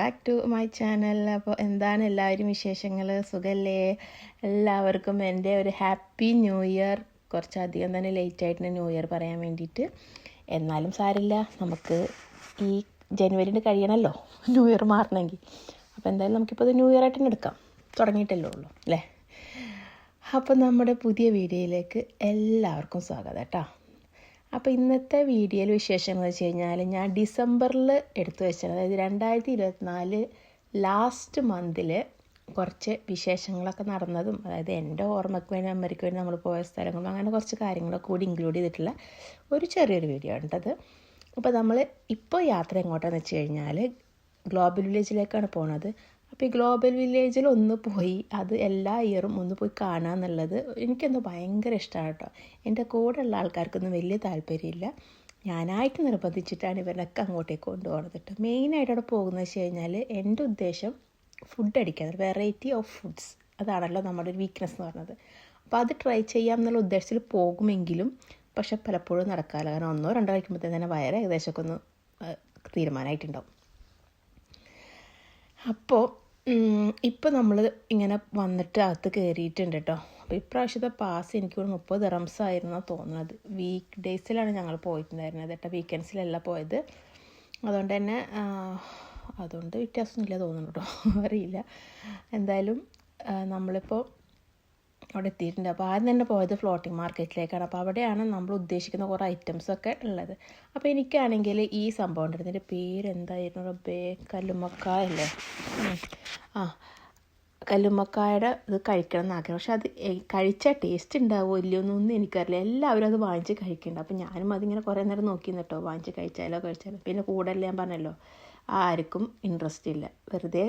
Back to my channel. അപ്പോൾ എന്താണ് എല്ലാവരും വിശേഷങ്ങൾ? സുഖമല്ലേ? എല്ലാവർക്കും എൻ്റെ ഒരു ഹാപ്പി ന്യൂ ഇയർ. കുറച്ചധികം തന്നെ ലേറ്റായിട്ടുണ്ട് ന്യൂ ഇയർ പറയാൻ വേണ്ടിയിട്ട്. എന്നാലും സാരില്ല, നമുക്ക് ഈ ജനുവരിയിൽ കഴിയണമല്ലോ ന്യൂ ഇയർ മാറണമെങ്കിൽ. അപ്പോൾ എന്തായാലും നമുക്കിപ്പോൾ ഇത് ന്യൂ ഇയർ ആയിട്ട് തന്നെ എടുക്കാം, തുടങ്ങിയിട്ടല്ലേ ഉള്ളൂ അല്ലേ? അപ്പോൾ നമ്മുടെ പുതിയ വീഡിയോയിലേക്ക് എല്ലാവർക്കും സ്വാഗതം കേട്ടോ. അപ്പോൾ ഇന്നത്തെ വീഡിയോയിൽ വിശേഷങ്ങൾ വെച്ച് കഴിഞ്ഞാൽ ഞാൻ ഡിസംബറിൽ എടുത്തു വെച്ചത്, അതായത് 2024 ലാസ്റ്റ് മന്തിൽ കുറച്ച് വിശേഷങ്ങളൊക്കെ നടന്നതും, അതായത് എൻ്റെ ഓർമ്മയ്ക്ക് വേണ്ടി അമ്മയ്ക്ക് വേണ്ടി നമ്മൾ പോയ സ്ഥലങ്ങളും അങ്ങനെ കുറച്ച് കാര്യങ്ങളൊക്കെ കൂടി ഇൻക്ലൂഡ് ചെയ്തിട്ടുള്ള ഒരു ചെറിയൊരു വീഡിയോ ഉണ്ടത്. അപ്പോൾ നമ്മൾ ഇപ്പോൾ യാത്ര എങ്ങോട്ടാണെന്ന് വെച്ച് കഴിഞ്ഞാൽ ഗ്ലോബൽ വില്ലേജിലേക്കാണ് പോണത്. അപ്പോൾ ഈ ഗ്ലോബൽ വില്ലേജിൽ ഒന്ന് പോയി അത് എല്ലാ ഇയറും ഒന്ന് പോയി കാണുക എന്നുള്ളത് എനിക്കെന്തോ ഭയങ്കര ഇഷ്ടമാണ് കേട്ടോ. എൻ്റെ കൂടെ ഉള്ള ആൾക്കാർക്കൊന്നും വലിയ താല്പര്യമില്ല. ഞാനായിട്ട് നിർബന്ധിച്ചിട്ടാണ് ഇവരൊക്കെ അങ്ങോട്ടേക്ക് കൊണ്ടുപോകുന്നത് കേട്ടോ. മെയിനായിട്ട് അവിടെ പോകുന്നത് വെച്ച് കഴിഞ്ഞാൽ എൻ്റെ ഉദ്ദേശം ഫുഡ് അടിക്കാൻ, വെറൈറ്റി ഓഫ് ഫുഡ്സ്, അതാണല്ലോ നമ്മുടെ ഒരു വീക്ക്നെസ് എന്ന് പറയുന്നത്. അപ്പോൾ അത് ട്രൈ ചെയ്യാം എന്നുള്ള ഉദ്ദേശത്തിൽ പോകുമെങ്കിലും പക്ഷെ പലപ്പോഴും നടക്കാറില്ല. കാരണം 1-2 കഴിക്കുമ്പോഴത്തേന് തന്നെ വയറ് ഏകദേശമൊക്കെ ഒന്ന് തീരുമാനമായിട്ടുണ്ടാവും. അപ്പോൾ ഇപ്പോൾ നമ്മൾ ഇങ്ങനെ വന്നിട്ട് അകത്ത് കയറിയിട്ടുണ്ട് കേട്ടോ. അപ്പോൾ ഇപ്രാവശ്യത്തെ പാസ് എനിക്ക് 30 ദിറംസ് ആയിരുന്നാണ് തോന്നുന്നത്. വീക്ക് ഡേയ്സിലാണ് ഞങ്ങൾ പോയിട്ടുണ്ടായിരുന്നത് കേട്ടോ, വീക്കെൻഡ്സിലല്ല പോയത്. അതുകൊണ്ട് തന്നെ അതുകൊണ്ട് വ്യത്യാസമൊന്നുമില്ല തോന്നുന്നു കേട്ടോ, അറിയില്ല. എന്തായാലും നമ്മളിപ്പോൾ അവിടെ എത്തിയിട്ടുണ്ട്. അപ്പോൾ ആദ്യം തന്നെ പോയത് ഫ്ലോട്ടിംഗ് മാർക്കറ്റിലേക്കാണ്. അപ്പോൾ അവിടെയാണ് നമ്മൾ ഉദ്ദേശിക്കുന്ന കുറേ ഐറ്റംസൊക്കെ ഉള്ളത്. അപ്പോൾ എനിക്കാണെങ്കിൽ ഈ സംഭവം ഉണ്ടായിരുന്നു, ഇതിൻ്റെ പേരെന്തായിരുന്നു റബ്ബേ, കല്ലുമ്മക്കായ അല്ലേ? കല്ലുമ്മക്കായുടെ ഇത് കഴിക്കണം എന്നാഗ്രഹം. പക്ഷെ അത് കഴിച്ചാൽ ടേസ്റ്റ് ഉണ്ടാവുമോ ഇല്ലയോ എന്നൊന്നും എനിക്കറിയില്ല. എല്ലാവരും അത് വാങ്ങിച്ച് കഴിക്കുന്നുണ്ട്. അപ്പോൾ ഞാനും അതിങ്ങനെ കുറേ നേരം നോക്കി കേട്ടോ, വാങ്ങിച്ച് കഴിച്ചാലോ. പിന്നെ കൂടുതൽ ഞാൻ പറഞ്ഞല്ലോ, ആർക്കും ഇൻട്രസ്റ്റ് ഇല്ല. വെറുതെ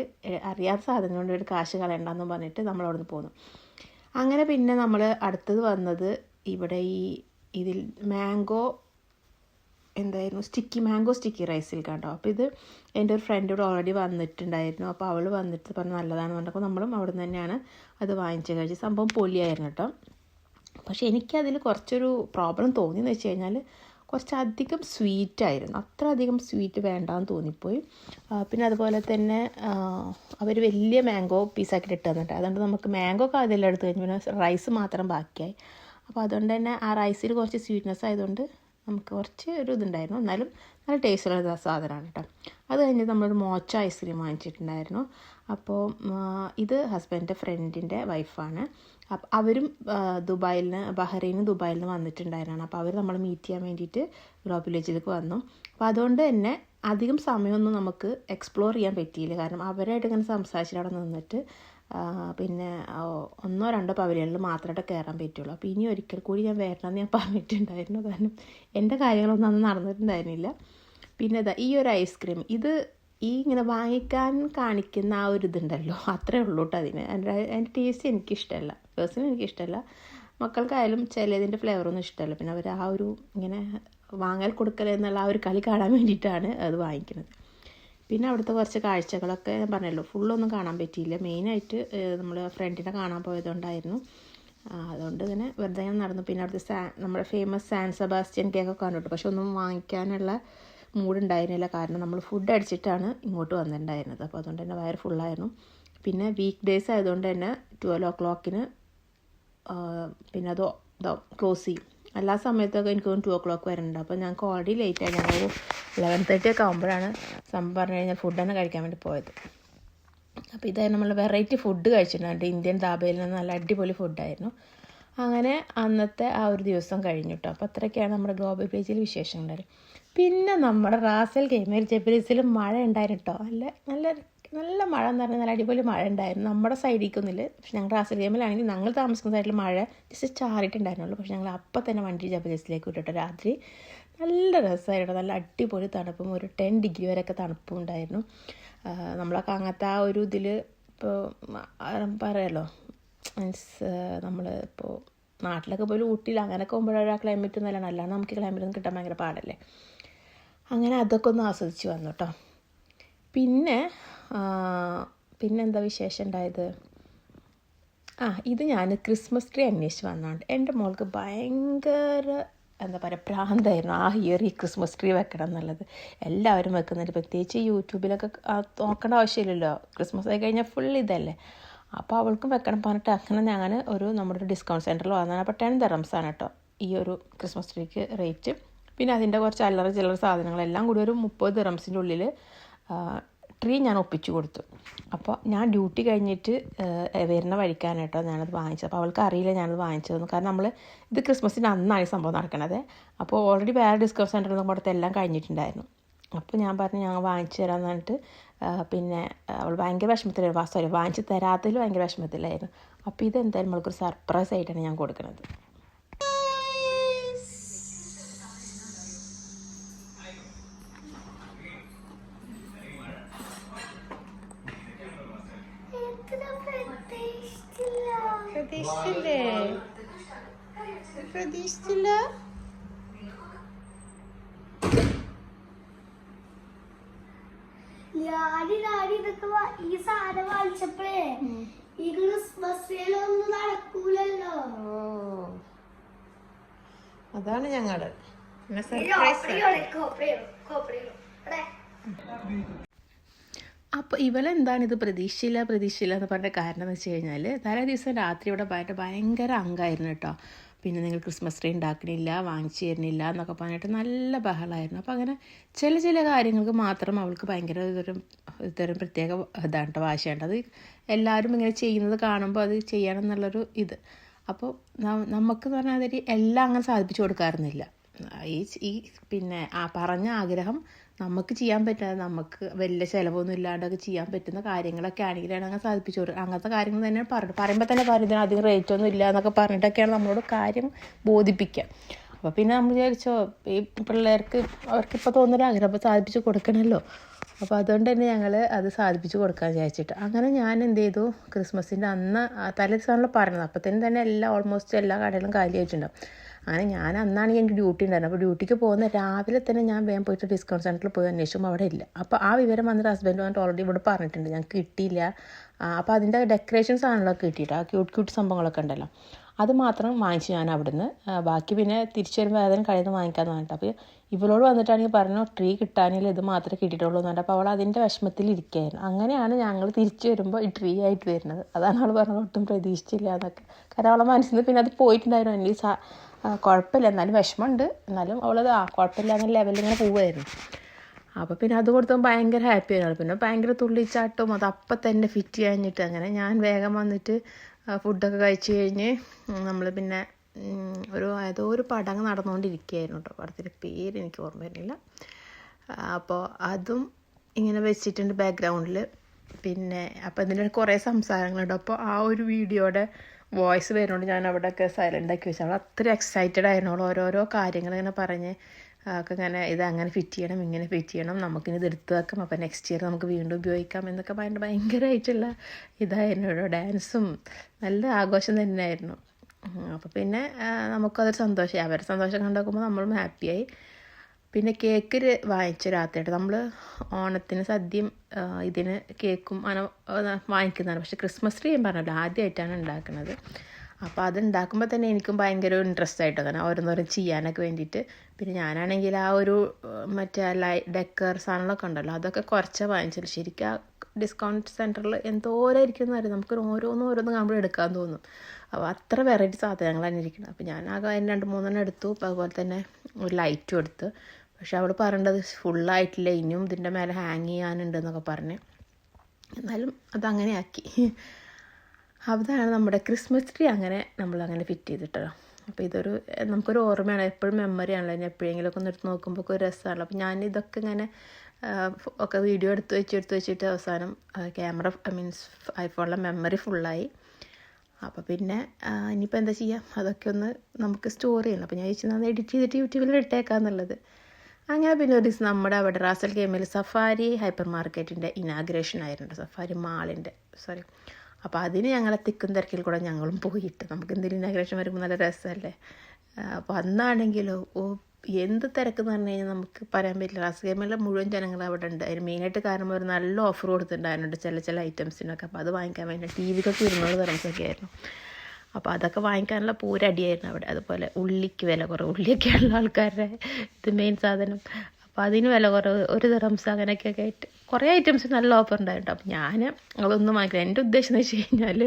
അറിയാത്ത സാധനം കൊണ്ട് ഒരു കാശ് കളയണ്ടെന്ന് പറഞ്ഞിട്ട് നമ്മൾ അവിടെ നിന്ന് പോന്നു. അങ്ങനെ പിന്നെ നമ്മൾ അടുത്തത് വന്നത് ഇവിടെ ഇതിൽ മാംഗോ എന്തായിരുന്നു, മാംഗോ സ്റ്റിക്കി റൈസിൽ കണ്ടോ. അപ്പോൾ ഇത് എൻ്റെ ഒരു ഫ്രണ്ട് ഓൾറെഡി വന്നിട്ടുണ്ടായിരുന്നു. അപ്പോൾ അവൾ വന്നിട്ട് പറഞ്ഞ് നല്ലതാണെന്ന് പറഞ്ഞപ്പോൾ നമ്മളും അവിടെ നിന്ന് തന്നെയാണ് അത് വാങ്ങിച്ച് കഴിച്ച്. സംഭവം പൊളിയായിരുന്നു കേട്ടോ. പക്ഷേ എനിക്കതിൽ കുറച്ചൊരു പ്രോബ്ലം തോന്നിയെന്ന് വെച്ച് കഴിഞ്ഞാൽ കുറച്ചധികം സ്വീറ്റായിരുന്നു. അത്ര അധികം സ്വീറ്റ് വേണ്ടാന്ന് തോന്നിപ്പോയി. പിന്നെ അതുപോലെ തന്നെ അവർ വലിയ മാംഗോ പീസാക്കിയിട്ട് ഇട്ട് തന്നിട്ട്, അതുകൊണ്ട് നമുക്ക് മാംഗോ ഒക്കെ അതെല്ലാം എടുത്ത് കഴിഞ്ഞ് പിന്നെ റൈസ് മാത്രം ബാക്കിയായി. അപ്പോൾ അതുകൊണ്ട് തന്നെ ആ റൈസിൽ കുറച്ച് സ്വീറ്റ്നെസ് ആയതുകൊണ്ട് നമുക്ക് കുറച്ച് ഒരു ഇതുണ്ടായിരുന്നു. എന്നാലും നല്ല ടേസ്റ്റുള്ള സാധനമാണ് കേട്ടോ. അത് കഴിഞ്ഞ് നമ്മളൊരു മോച്ച ഐസ്ക്രീം വാങ്ങിച്ചിട്ടുണ്ടായിരുന്നു. അപ്പോൾ ഇത് ഹസ്ബൻഡിൻ്റെ ഫ്രണ്ടിൻ്റെ വൈഫാണ്. അപ്പം അവരും ബഹ്റൈനും ദുബായിൽ നിന്ന് വന്നിട്ടുണ്ടായിരുന്നു. അപ്പോൾ അവർ നമ്മൾ മീറ്റ് ചെയ്യാൻ വേണ്ടിയിട്ട് ഗ്ലോബൽ വില്ലേജിലേക്ക് വന്നു. അപ്പോൾ അതുകൊണ്ട് തന്നെ അധികം സമയമൊന്നും നമുക്ക് എക്സ്പ്ലോർ ചെയ്യാൻ പറ്റിയില്ല. കാരണം അവരായിട്ട് ഇങ്ങനെ സംസാരിച്ചിട്ട് അവിടെ നിന്നിട്ട് പിന്നെ 1-2 പവലിയനിൽ മാത്രമായിട്ട് കയറാൻ പറ്റുള്ളൂ. അപ്പോൾ ഇനി ഒരിക്കൽ കൂടി ഞാൻ വരണമെന്ന് ഞാൻ പറഞ്ഞിട്ടുണ്ടായിരുന്നു. കാരണം എൻ്റെ കാര്യങ്ങളൊന്നും അന്ന് നടന്നിട്ടുണ്ടായിരുന്നില്ല. പിന്നെ ഈ ഒരു ഐസ്ക്രീം, ഇത് ഇങ്ങനെ വാങ്ങിക്കാൻ കാണിക്കുന്ന ആ ഒരു ഇതുണ്ടല്ലോ, അത്രേ ഉള്ളൂ കേട്ടോ. അതിൻ്റെ ടേസ്റ്റ് എനിക്കിഷ്ടമല്ല, പേഴ്സണലി എനിക്കിഷ്ടമല്ല. മക്കൾക്കായാലും ചിലതിൻ്റെ ഫ്ലേവറൊന്നും ഇഷ്ടമല്ല. പിന്നെ അവർ ആ ഒരു ഇങ്ങനെ വാങ്ങൽ കൊടുക്കൽ എന്നുള്ള ആ ഒരു കളി കാണാൻ വേണ്ടിയിട്ടാണ് അത് വാങ്ങിക്കുന്നത്. പിന്നെ അവിടുത്തെ കുറച്ച് കാഴ്ചകളൊക്കെ ഞാൻ പറഞ്ഞല്ലോ, ഫുള്ളൊന്നും കാണാൻ പറ്റിയില്ല. മെയിനായിട്ട് നമ്മൾ ഫ്രണ്ടിനെ കാണാൻ പോയതുകൊണ്ടായിരുന്നു. അതുകൊണ്ട് ഇങ്ങനെ വെറുതെ ഞാൻ നടന്നു. പിന്നെ അവിടുത്തെ നമ്മുടെ ഫേമസ് സാൻ സെബാസ്റ്റ്യൻ കേക്കൊക്കെ കണ്ടിട്ടു. പക്ഷെ ഒന്നും വാങ്ങിക്കാനുള്ള മൂഡുണ്ടായിരുന്നില്ല. കാരണം നമ്മൾ ഫുഡ് അടിച്ചിട്ടാണ് ഇങ്ങോട്ട് വന്നിട്ടുണ്ടായിരുന്നത്. അപ്പോൾ അതുകൊണ്ട് തന്നെ വയറ് ഫുള്ളായിരുന്നു. പിന്നെ വീക്ക് ഡേയ്സ് ആയതുകൊണ്ട് തന്നെ 12 o'clock പിന്നെ അത് ക്ലോസ് ചെയ്യും. എല്ലാ സമയത്തൊക്കെ എനിക്ക് 2 o'clock വരുന്നുണ്ട്. അപ്പോൾ ഞങ്ങൾക്ക് ഓൾറെഡി ലേറ്റായി. ഞങ്ങളൊരു 11:30 ഒക്കെ ആകുമ്പോഴാണ് സംഭവം പറഞ്ഞു കഴിഞ്ഞാൽ ഫുഡ് തന്നെ കഴിക്കാൻ വേണ്ടി പോയത്. അപ്പോൾ ഇതായിരുന്നു നമ്മൾ വെറൈറ്റി ഫുഡ് കഴിച്ചിട്ടുണ്ട്. ഇന്ത്യൻ ധാബയിൽ നിന്ന് നല്ല അടിപൊളി ഫുഡായിരുന്നു. അങ്ങനെ അന്നത്തെ ആ ഒരു ദിവസം കഴിഞ്ഞു കേട്ടോ. അപ്പോൾ അത്രയൊക്കെയാണ് നമ്മുടെ ഗ്ലോബൽ വില്ലേജിൽ വിശേഷങ്ങൾ. പിന്നെ നമ്മുടെ റാസൽ ഖൈമയിൽ ജബലിസിൽ മഴ ഉണ്ടായിരുന്നു കേട്ടോ. നല്ല മഴ എന്ന് പറഞ്ഞാൽ നല്ല അടിപൊളി മഴ ഉണ്ടായിരുന്നു. നമ്മുടെ സൈഡിലേക്കൊന്നുമില്ല. പക്ഷെ ഞങ്ങൾ റാസൽ ഖൈമയിലാണെങ്കിൽ ഞങ്ങൾ താമസിക്കുന്ന സൈഡിൽ മഴ ജസ്റ്റ് ചാറിയിട്ടുണ്ടായിരുന്നുള്ളൂ. പക്ഷെ ഞങ്ങൾ അപ്പം തന്നെ വണ്ടി ജബലിസിലേക്ക് വിട്ടിട്ട് രാത്രി നല്ല രസമായിരുന്നു. നല്ല അടിപൊളി തണുപ്പും ഒരു 10 ഡിഗ്രി വരെയൊക്കെ തണുപ്പും ഉണ്ടായിരുന്നു. നമ്മളൊക്കെ അങ്ങനത്തെ ആ ഒരു ഇതിൽ ഇപ്പോൾ പറയാമല്ലോ, മീൻസ് നമ്മൾ ഇപ്പോൾ നാട്ടിലൊക്കെ പോലും ഊട്ടിയിൽ അങ്ങനെയൊക്കെ പോകുമ്പോഴൊരു ആ ക്ലൈമറ്റ് നല്ലതാണ്. അല്ലാണ്ട് നമുക്ക് ക്ലൈമറ്റൊന്നും കിട്ടാൻ ഭയങ്കര പാടല്ലേ. അങ്ങനെ അതൊക്കെ ഒന്ന് ആസ്വദിച്ച് വന്നു കേട്ടോ. പിന്നെ എന്താ വിശേഷം ഉണ്ടായത്? ഇത് ഞാൻ ക്രിസ്മസ് ട്രീ അന്വേഷിച്ച് വന്നതുകൊണ്ട് എൻ്റെ മോൾക്ക് ഭയങ്കര എന്താ പറയുക പ്രാന്തായിരുന്നു ആ ഇയർ ഈ ക്രിസ്മസ് ട്രീ വെക്കണം എന്നുള്ളത്. എല്ലാവരും വെക്കുന്നുണ്ട്, പ്രത്യേകിച്ച് യൂട്യൂബിലൊക്കെ നോക്കേണ്ട ആവശ്യമില്ലല്ലോ, ക്രിസ്മസ് ആയി കഴിഞ്ഞാൽ ഫുൾ ഇതല്ലേ. അപ്പോൾ അവൾക്കും വെക്കണം പറഞ്ഞിട്ട് അങ്ങനെ ഞാൻ നമ്മുടെ ഒരു ഡിസ്കൗണ്ട് സെൻറ്ററിൽ വന്നാൽ അപ്പോൾ 10 dirhams കേട്ടോ ഈ ഒരു ക്രിസ്മസ് ട്രീക്ക് റേറ്റ്. പിന്നെ അതിൻ്റെ കുറച്ച് ചില്ലറ സാധനങ്ങളെല്ലാം കൂടി ഒരു 30 dirhamsൻ്റെ ഉള്ളിൽ ട്രീ ഞാൻ ഒപ്പിച്ചു കൊടുത്തു. അപ്പോൾ ഞാൻ ഡ്യൂട്ടി കഴിഞ്ഞിട്ട് വരുന്ന വഴിക്കാണ് കേട്ടോ ഞാനത് വാങ്ങിച്ചത്. അപ്പോൾ അവൾക്ക് അറിയില്ല ഞാനത് വാങ്ങിച്ചതെന്ന്. കാരണം നമ്മൾ ഇത് ക്രിസ്മസിൻ്റെ അന്നാണ് സംഭവം നടക്കണത്. അപ്പോൾ ഓൾറെഡി വേറെ ഡിസ്കൗണ്ട് സെൻറ്ററിൽ നിന്ന് കൊടുത്ത് എല്ലാം കഴിഞ്ഞിട്ടുണ്ടായിരുന്നു. അപ്പോൾ ഞാൻ പറഞ്ഞു ഞങ്ങൾ വാങ്ങിച്ചു തരാമെന്ന് പറഞ്ഞിട്ട് പിന്നെ അവൾ ഭയങ്കര വിഷമത്തിലായിരുന്നു. വാങ്ങിച്ച് തരാത്തതിൽ ഭയങ്കര വിഷമത്തിലായിരുന്നു. അപ്പോൾ ഇതെന്തായാലും നമ്മൾക്കൊരു സർപ്രൈസ് ആയിട്ടാണ് ഞാൻ കൊടുക്കുന്നത്. പ്രതീക്ഷിച്ചില്ല. ഈ സാധനം വാങ്ങിച്ചപ്പോഴേ ഈ ക്രിസ്മസ് ഒന്നും നടക്കൂലല്ലോ. അതാണ് ഞങ്ങള് അപ്പോൾ ഇവളെന്താണ് ഇത് പ്രതീക്ഷയില്ല എന്ന് പറഞ്ഞ കാരണം എന്ന് വെച്ച് കഴിഞ്ഞാൽ തലേ ദിവസം രാത്രി ഇവിടെ ഭയങ്കര അങ്കായിരുന്നു കേട്ടോ. പിന്നെ നിങ്ങൾ ക്രിസ്മസ് ട്രീ ഉണ്ടാക്കണില്ല, വാങ്ങിച്ചു തരുന്നില്ല എന്നൊക്കെ പറഞ്ഞിട്ട് നല്ല ബഹളമായിരുന്നു. അപ്പോൾ അങ്ങനെ ചില കാര്യങ്ങൾക്ക് മാത്രം അവൾക്ക് ഭയങ്കര ഇതൊരു പ്രത്യേക ഇതാണ് കേട്ടോ, വാശിയുണ്ട്. അത് എല്ലാവരും ഇങ്ങനെ ചെയ്യുന്നത് കാണുമ്പോൾ അത് ചെയ്യണം എന്നുള്ളൊരു ഇത്. അപ്പോൾ നമുക്കെന്ന് പറഞ്ഞാൽ അതിൽ എല്ലാം അങ്ങനെ സാധിപ്പിച്ചു കൊടുക്കാറുന്നില്ല. ഈ പിന്നെ പറഞ്ഞ ആഗ്രഹം നമുക്ക് ചെയ്യാൻ പറ്റുന്നത്, നമുക്ക് വലിയ ചിലവൊന്നും ഇല്ലാണ്ടൊക്കെ ചെയ്യാൻ പറ്റുന്ന കാര്യങ്ങളൊക്കെ ആണെങ്കിലാണ് അങ്ങനെ സാധിപ്പിച്ചു കൊടുക്കുക. അങ്ങനത്തെ കാര്യങ്ങൾ തന്നെ പറയുമ്പോൾ തന്നെ ഇതിന് അധികം റേറ്റൊന്നും ഇല്ല എന്നൊക്കെ പറഞ്ഞിട്ടൊക്കെയാണ് നമ്മളോട് കാര്യം ബോധിപ്പിക്കുക. അപ്പോൾ പിന്നെ നമ്മൾ വിചാരിച്ചോ ഈ പിള്ളേർക്ക് അവർക്കിപ്പോൾ തോന്നുന്നൊരു ആഗ്രഹം അപ്പോൾ സാധിപ്പിച്ച് കൊടുക്കണമല്ലോ. അപ്പോൾ അതുകൊണ്ട് തന്നെ ഞങ്ങൾ അത് സാധിപ്പിച്ച് കൊടുക്കാൻ വിചാരിച്ചിട്ട് അങ്ങനെ ഞാൻ എന്ത് ചെയ്തു, ക്രിസ്മസിൻ്റെ അന്ന് തലേ ദിവസമാണല്ലോ പറഞ്ഞത്, അപ്പോഴത്തേനും തന്നെ ഓൾമോസ്റ്റ് എല്ലാ കടയിലും കാലിയായിട്ടുണ്ടാവും. അങ്ങനെ ഞാൻ അന്നാണെങ്കിൽ എനിക്ക് ഡ്യൂട്ടി ഉണ്ടായിരുന്നു. അപ്പോൾ ഡ്യൂട്ടിക്ക് പോകുന്ന രാവിലെ തന്നെ ഞാൻ വേഗം പോയിട്ട് ഡിസ്കൗണ്ട് സെൻറ്ററിൽ പോയി അന്വേഷിക്കുമ്പോൾ അവിടെ ഇല്ല. അപ്പോൾ ആ വിവരം വന്നിട്ട് ഹസ്ബൻഡ് വന്നിട്ട് ഓൾറെഡി ഇവിടെ പറഞ്ഞിട്ടുണ്ട് ഞങ്ങൾക്ക് കിട്ടിയില്ല. അപ്പോൾ അതിൻ്റെ ഡെക്കറേഷൻസ് ആണല്ലോ കിട്ടിയിട്ട്, ആ ക്യൂട്ട് സംഭവങ്ങളൊക്കെ ഉണ്ടല്ലോ, അത് മാത്രം വാങ്ങിച്ചു ഞാൻ അവിടുന്ന്. ബാക്കി പിന്നെ തിരിച്ചു വരുമ്പോൾ അതിന് കടയിൽ നിന്ന് വാങ്ങിക്കാമെന്ന് പറഞ്ഞിട്ട്. അപ്പോൾ ഇവളോട് വന്നിട്ടാണെങ്കിൽ പറഞ്ഞു ട്രീ കിട്ടാനില്ല, ഇത് മാത്രമേ കിട്ടിയിട്ടുള്ളൂ എന്ന് പറഞ്ഞിട്ട്. അപ്പോൾ അവൾ അതിൻ്റെ വിഷമത്തിൽ ഇരിക്കുകയായിരുന്നു. അങ്ങനെയാണ് ഞങ്ങൾ തിരിച്ചു വരുമ്പോൾ ഈ ട്രീ ആയിട്ട് വരുന്നത്. അതാണ് അവൾ പറഞ്ഞത് ഒട്ടും പ്രതീക്ഷിച്ചില്ല എന്നൊക്കെ. കാരണം അവളെ മനസ്സിൽ നിന്ന് പിന്നെ അത് പോയിട്ടുണ്ടായിരുന്നു. എനിക്ക് കുഴപ്പമില്ല, എന്നാലും വിഷമമുണ്ട്, എന്നാലും അവളത് കുഴപ്പമില്ല എന്ന ലെവലിൽ ഇങ്ങനെ പോവുമായിരുന്നു. അപ്പോൾ പിന്നെ അത് കൊടുത്തപ്പോൾ ഭയങ്കര ഹാപ്പി ആയിരുന്നു. പിന്നെ ഭയങ്കര തുള്ളിച്ചാട്ടവും അത് അപ്പം തന്നെ ഫിറ്റ് കഴിഞ്ഞിട്ട് അങ്ങനെ ഞാൻ വേഗം വന്നിട്ട് ഫുഡൊക്കെ കഴിച്ച് കഴിഞ്ഞ് നമ്മൾ പിന്നെ ഏതോ ഒരു പടങ്ങ് നടന്നുകൊണ്ടിരിക്കുകയായിരുന്നു കേട്ടോ. പടത്തിൻ്റെ പേര് എനിക്ക് ഓർമ്മ വരുന്നില്ല. അപ്പോൾ അതും ഇങ്ങനെ വെച്ചിട്ടുണ്ട് ബാക്ക്ഗ്രൗണ്ടിൽ. പിന്നെ അപ്പോൾ ഇതിൻ്റെ കുറേ സംസാരങ്ങളുണ്ട്. അപ്പോൾ ആ ഒരു വീഡിയോയുടെ വോയിസ് വരുന്നുണ്ട്, ഞാൻ അവിടെയൊക്കെ സൈലൻ്റ് ആക്കി വെച്ചാൽ. അവൾ അത്ര എക്സൈറ്റഡ് ആയിരുന്നു. അവൾ ഓരോരോ കാര്യങ്ങൾ ഇങ്ങനെ പറഞ്ഞ് ഒക്കെ ഇങ്ങനെ ഇത് അങ്ങനെ ഫിറ്റ് ചെയ്യണം, ഇങ്ങനെ ഫിറ്റ് ചെയ്യണം, നമുക്കിനി ഇത് എടുത്ത് വെക്കാം, അപ്പോൾ നെക്സ്റ്റ് ഇയർ നമുക്ക് വീണ്ടും ഉപയോഗിക്കാം എന്നൊക്കെ ഭയങ്കരമായിട്ടുള്ള ഇതായിരുന്നു. ഡാൻസും നല്ല ആഘോഷം തന്നെയായിരുന്നു. അപ്പോൾ പിന്നെ നമുക്കതൊരു സന്തോഷമായി. അവരുടെ സന്തോഷം കണ്ടുനോക്കുമ്പോൾ നമ്മളും ഹാപ്പിയായി. പിന്നെ കേക്ക് വാങ്ങിച്ചു രാത്രിയായിട്ട്. നമ്മൾ ഓണത്തിന് സദ്യയും ഇതിന് കേക്കും അങ്ങനെ വാങ്ങിക്കുന്നതാണ്. പക്ഷേ ക്രിസ്മസ് ട്രീ ഞാൻ പറഞ്ഞല്ലോ ആദ്യമായിട്ടാണ് ഉണ്ടാക്കുന്നത്. അപ്പോൾ അത് ഉണ്ടാക്കുമ്പോൾ തന്നെ എനിക്കും ഭയങ്കര ഇൻട്രസ്റ്റ് ആയിട്ടോ, കാരണം ഓരോന്നോരം ചെയ്യാനൊക്കെ വേണ്ടിയിട്ട്. പിന്നെ ഞാനാണെങ്കിൽ ആ ഒരു മറ്റേ ഡെക്കർ സാധനങ്ങളൊക്കെ ഉണ്ടല്ലോ അതൊക്കെ കുറച്ചാണ് വാങ്ങിച്ചത്. ശരിക്കും ആ ഡിസ്കൗണ്ട് സെൻറ്ററിൽ എന്തോരായിരിക്കും എന്ന് അറിയാം, നമുക്ക് ഓരോന്നും കാണുമ്പോൾ എടുക്കാൻ തോന്നും. അപ്പോൾ അത്ര വെറൈറ്റി സാധനങ്ങളാണ് ഇരിക്കുന്നത്. അപ്പോൾ ഞാൻ ആകെ അതിന് 2-3 എടുത്തു. അതുപോലെ തന്നെ ഒരു ലൈറ്റും എടുത്ത്. പക്ഷെ അവൾ പറയേണ്ടത് ഫുള്ളായിട്ടില്ല, ഇനിയും ഇതിൻ്റെ മേലെ ഹാങ് ചെയ്യാനുണ്ടെന്നൊക്കെ പറഞ്ഞ്. എന്നാലും അതങ്ങനെ ആക്കി. അതാണ് നമ്മുടെ ക്രിസ്മസ് ട്രീ അങ്ങനെ നമ്മളങ്ങനെ ഫിറ്റ് ചെയ്തിട്ടോ. അപ്പോൾ ഇതൊരു നമുക്കൊരു ഓർമ്മയാണ്, എപ്പോഴും മെമ്മറി ആണല്ലോ. ഇനി എപ്പോഴെങ്കിലുമൊക്കെ ഒന്ന് എടുത്ത് നോക്കുമ്പോൾ ഒരു രസമാണല്ലോ. അപ്പോൾ ഞാൻ ഇതൊക്കെ ഇങ്ങനെ ഒക്കെ വീഡിയോ എടുത്ത് വെച്ചിട്ട് അവസാനം ക്യാമറ ഐഫോണിലെ മെമ്മറി ഫുള്ളായി. അപ്പോൾ പിന്നെ ഇനിയിപ്പോൾ എന്താ ചെയ്യുക, അതൊക്കെ ഒന്ന് നമുക്ക് സ്റ്റോർ ചെയ്യണം. അപ്പോൾ ഞാൻ ചോദിച്ചത് എഡിറ്റ് ചെയ്തിട്ട് യൂട്യൂബിൽ ഇട്ടേക്കാന്നുള്ളത്. അങ്ങനെ പിന്നെ ഒരു ദിവസം നമ്മുടെ അവിടെ റാസൽ ഗെയിമിൽ സഫാരി ഹൈപ്പർ മാർക്കറ്റിൻ്റെ ഇനാഗ്രേഷൻ ആയിരുന്നു, സഫാരി മാളിൻ്റെ അപ്പോൾ അതിന് ഞങ്ങളെ തിക്കും തിരക്കിൽ കൂടെ ഞങ്ങളും പോയിട്ട്, നമുക്ക് എന്തെങ്കിലും ഇനാഗ്രേഷൻ വരുമ്പോൾ നല്ല രസമല്ലേ. അപ്പോൾ അന്നാണെങ്കിലോ എന്ത് തിരക്കെന്ന് പറഞ്ഞു കഴിഞ്ഞാൽ നമുക്ക് പറയാൻ പറ്റില്ല. റാസൽ ഗെയിമിലെ മുഴുവൻ ജനങ്ങൾ അവിടെ ഉണ്ട്. അതിന് മെയിനായിട്ട് കാരണം ഒരു നല്ല ഓഫർ കൊടുത്തിട്ടുണ്ടായിരുന്നു ചില ഐറ്റംസിനൊക്കെ. അപ്പോൾ അത് വാങ്ങിക്കാൻ വേണ്ടി ടി വിക്കൊക്കെ 200 dirhams ആയിരുന്നു. അപ്പോൾ അതൊക്കെ വാങ്ങിക്കാനുള്ള പൂരടിയായിരുന്നു അവിടെ. അതുപോലെ ഉള്ളിക്ക് വില കുറവ്, ഉള്ളിയൊക്കെയുള്ള ആൾക്കാരുടെ ഇത് മെയിൻ സാധനം. അപ്പോൾ അതിന് വില കുറവ്, 1 ദിർഹംസ് അങ്ങനെയൊക്കെ ആയിട്ട് കുറേ ഐറ്റംസ് നല്ല ഓഫർ ഉണ്ടായിട്ടോ. അപ്പം ഞാൻ അതൊന്നും വാങ്ങിക്കില്ല. എൻ്റെ ഉദ്ദേശം എന്ന് വെച്ച് കഴിഞ്ഞാൽ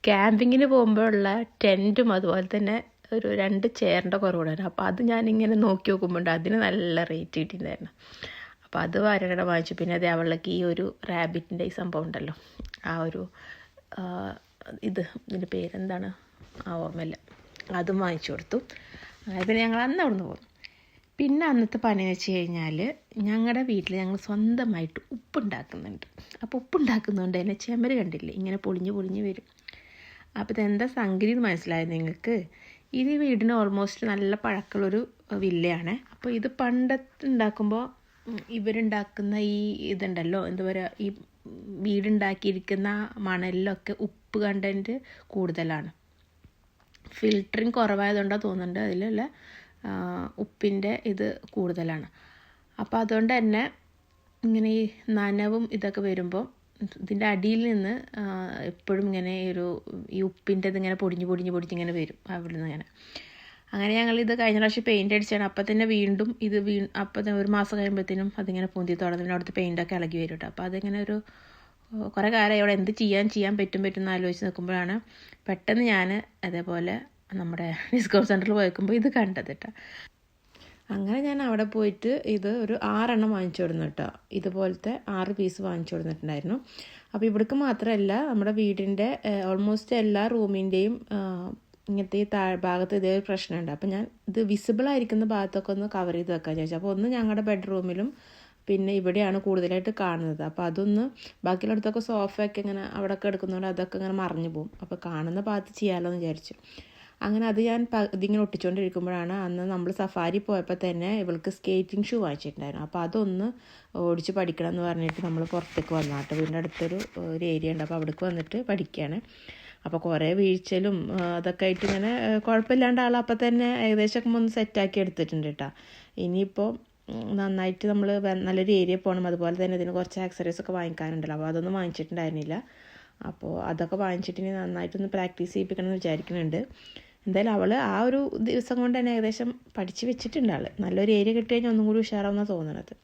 ക്യാമ്പിങ്ങിന് പോകുമ്പോഴുള്ള ടെൻറ്റും അതുപോലെ തന്നെ ഒരു 2 ചെയറിൻ്റെ കുറവുണ്ടായിരുന്നു. അപ്പോൾ അത് ഞാനിങ്ങനെ നോക്കി നോക്കുമ്പോൾ അതിന് നല്ല റേറ്റ് കിട്ടിയിട്ടുണ്ടായിരുന്നു. അപ്പോൾ അത് വരട വാങ്ങിച്ചു. പിന്നെ അതേ അവളിലേക്ക് ഈ ഒരു റാബിറ്റിൻ്റെ ഈ സംഭവം ഉണ്ടല്ലോ, ആ ഒരു ഇതിൻ്റെ പേരെന്താണ് ഓർമ്മയില്ല, അതും വാങ്ങിച്ചു കൊടുത്തു. അങ്ങനെ പിന്നെ ഞങ്ങൾ അന്ന് അവിടെ നിന്ന് പോകുന്നു. പിന്നെ അന്നത്തെ പണി വെച്ച് കഴിഞ്ഞാൽ ഞങ്ങളുടെ വീട്ടിൽ ഞങ്ങൾ സ്വന്തമായിട്ട് ഉപ്പുണ്ടാക്കുന്നുണ്ട്. അപ്പോൾ ഉപ്പുണ്ടാക്കുന്നതുകൊണ്ട് തന്നെ ചെമര് കണ്ടില്ലേ ഇങ്ങനെ പൊളിഞ്ഞ് പൊളിഞ്ഞ് വരും. അപ്പോൾ ഇതെന്താ സംഗതി എന്ന് മനസ്സിലായത് നിങ്ങൾക്ക്? ഇത് വീടിന് ഓൾമോസ്റ്റ് നല്ല പഴക്കമുള്ളൊരു വില്ലയാണ്. അപ്പോൾ ഇത് പണ്ടത്തെ ഉണ്ടാക്കുമ്പോൾ ഇവരുണ്ടാക്കുന്ന ഈ ഇതുണ്ടല്ലോ, എന്താ പറയുക, ഈ വീടുണ്ടാക്കിയിരിക്കുന്ന മണലിലൊക്കെ ഉപ്പ് കണ്ടൻറ്റ് കൂടുതലാണ്. ഫിൽറ്ററിങ് കുറവായതുകൊണ്ടാണ് തോന്നുന്നുണ്ട് അതിലുള്ള ഉപ്പിൻ്റെ ഇത് കൂടുതലാണ്. അപ്പോൾ അതുകൊണ്ട് തന്നെ ഇങ്ങനെ ഈ നനവും ഇതൊക്കെ വരുമ്പോൾ ഇതിൻ്റെ അടിയിൽ നിന്ന് എപ്പോഴും ഇങ്ങനെ ഈ ഉപ്പിൻ്റെ ഇതിങ്ങനെ പൊടിഞ്ഞിങ്ങനെ വരും അവിടെ നിന്ന്. അങ്ങനെ ഞങ്ങളിത് കഴിഞ്ഞ പ്രാവശ്യം പെയിൻ്റ് അടിച്ചാണ്. അപ്പം തന്നെ വീണ്ടും ഇത് അപ്പം തന്നെ 1 മാസം കഴിയുമ്പോഴത്തേനും അതിങ്ങനെ പൊന്തി തുടങ്ങുന്നതിന് അവിടുത്തെ പെയിൻ്റൊക്കെ ഇളകി വരും കേട്ടോ. അപ്പോൾ അതിങ്ങനെ കുറേ കാലം ഇവിടെ എന്ത് ചെയ്യാൻ പറ്റും എന്ന് ആലോചിച്ച് നിൽക്കുമ്പോഴാണ് പെട്ടെന്ന് ഞാൻ അതേപോലെ നമ്മുടെ ഡിസ്കൗണ്ട് സെൻറ്ററിൽ പോയിക്കുമ്പോൾ ഇത് കണ്ടത് കേട്ടോ. അങ്ങനെ ഞാൻ അവിടെ പോയിട്ട് ഇത് ഒരു 6 എണ്ണം വാങ്ങിച്ചു കൊടുന്നു കേട്ടോ. ഇതുപോലത്തെ 6 പീസ് വാങ്ങിച്ചു കൊടുത്തിട്ടുണ്ടായിരുന്നു. അപ്പോൾ ഇവിടേക്ക് മാത്രമല്ല നമ്മുടെ വീടിൻ്റെ ഓൾമോസ്റ്റ് എല്ലാ റൂമിൻ്റെയും ഇങ്ങനത്തെ ഈ ഭാഗത്ത് ഇതേ ഒരു പ്രശ്നമുണ്ട്. അപ്പോൾ ഞാൻ ഇത് വിസിബിൾ ആയിരിക്കുന്ന ഭാഗത്തൊക്കെ ഒന്ന് കവർ ചെയ്ത് വെക്കാൻ ചോദിച്ചു. അപ്പോൾ ഒന്ന് ഞങ്ങളുടെ ബെഡ്റൂമിലും പിന്നെ ഇവിടെയാണ് കൂടുതലായിട്ട് കാണുന്നത്. അപ്പോൾ അതൊന്ന് ബാക്കിയുള്ളിടത്തൊക്കെ സോഫയൊക്കെ ഇങ്ങനെ അവിടെയൊക്കെ എടുക്കുന്നതുകൊണ്ട് അതൊക്കെ ഇങ്ങനെ മറിഞ്ഞു പോകും. അപ്പോൾ കാണുന്ന ഭാഗത്ത് ചെയ്യാമല്ലോ എന്ന് വിചാരിച്ചു. അങ്ങനെ അത് ഞാൻ ഇതിങ്ങനെ ഒട്ടിച്ചുകൊണ്ടിരിക്കുമ്പോഴാണ് അന്ന് നമ്മൾ സഫാരി പോയപ്പോൾ തന്നെ ഇവൾക്ക് സ്കേറ്റിംഗ് ഷൂ വാങ്ങിച്ചിട്ടുണ്ടായിരുന്നു. അപ്പോൾ അതൊന്ന് ഓടിച്ച് പഠിക്കണം എന്ന് പറഞ്ഞിട്ട് നമ്മൾ പുറത്തേക്ക് വന്നാട്ടോ. വീടിൻ്റെ അടുത്തൊരു ഏരിയ ഉണ്ട്, അപ്പോൾ അവിടേക്ക് വന്നിട്ട് പഠിക്കുകയാണ്. അപ്പോൾ കുറേ വീഴ്ചയിലും അതൊക്കെ ആയിട്ട് ഇങ്ങനെ കുഴപ്പമില്ലാണ്ട് ആൾ അപ്പം തന്നെ ഏകദേശമൊക്കെ ഒന്ന് സെറ്റാക്കി എടുത്തിട്ടുണ്ട് കേട്ടോ. ഇനിയിപ്പോൾ നന്നായിട്ട് നമ്മൾ നല്ലൊരു ഏരിയ പോകണം. അതുപോലെ തന്നെ ഇതിന് കുറച്ച് ആക്സറീസൊക്കെ വാങ്ങിക്കാനുണ്ടല്ലോ, അപ്പോൾ അതൊന്നും വാങ്ങിച്ചിട്ടുണ്ടായിരുന്നില്ല. അപ്പോൾ അതൊക്കെ വാങ്ങിച്ചിട്ട് ഇനി നന്നായിട്ടൊന്ന് പ്രാക്ടീസ് ചെയ്യിപ്പിക്കണം എന്ന് വിചാരിക്കുന്നുണ്ട്. എന്തായാലും അവൾ ആ ഒരു ദിവസം കൊണ്ട് തന്നെ ഏകദേശം പഠിച്ച് വെച്ചിട്ടുണ്ട്. ആൾ നല്ലൊരു ഏരിയ കിട്ടി കഴിഞ്ഞാൽ ഒന്നും കൂടി ഉഷാറാവുന്നതാണ് തോന്നുന്നത്.